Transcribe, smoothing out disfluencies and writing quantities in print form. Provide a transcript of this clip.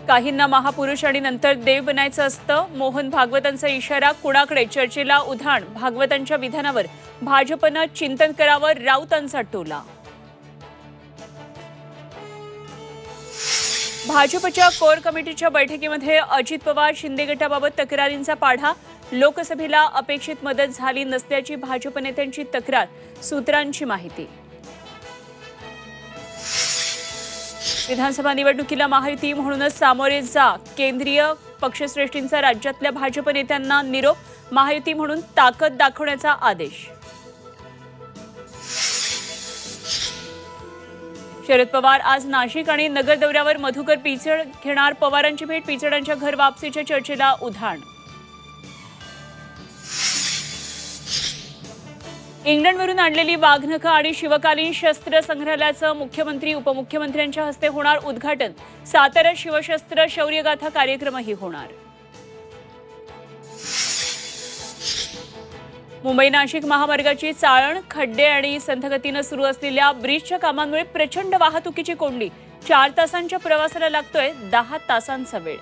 काहींना महापुरुष आणि नंतर देव बनायचं असतं. मोहन भागवतांचा इशारा. कुणाकडे चर्चेला उधाण. भागवतांच्या विधानावर भाजपनं चिंतन करावं, राऊतांचा टोला. भाजपच्या कोर कमिटीच्या बैठकीमध्ये अजित पवार शिंदे गटाबाबत तक्रारींचा पाढा. लोकसभेला अपेक्षित मदत झाली नसल्याची भाजप नेत्यांची तक्रार. सूत्रांची माहिती. विधानसभा निवडणुकीला महायुती म्हणूनच सामोरे जा. केंद्रीय पक्षश्रेष्ठींचा राज्यातल्या भाजप नेत्यांना निरोप. महायुती म्हणून ताकद दाखवण्याचा आदेश. शरद पवार आज नाशिक आणि नगर दौऱ्यावर. मधुकर पिचड घेणार पवारांची भेट. पिचडांच्या घर वापसीच्या चर्चेला उधाण. इंग्लंडवरून आणलेली वाघनखं आणि शिवकालीन शस्त्र संग्रहालयाचं मुख्यमंत्री उपमुख्यमंत्र्यांच्या हस्ते होणार उद्घाटन. साताऱ्यात शिवशस्त्र शौर्यगाथा कार्यक्रमही होणार. मुंबई नाशिक महामार्गाची चाळण, खड्डे आणि संथगतीनं सुरू असलेल्या ब्रिजच्या कामांमुळे प्रचंड वाहतुकीची कोंडी. 4 तासांच्या प्रवासाला लागतोय 10 तासांचा वेळ.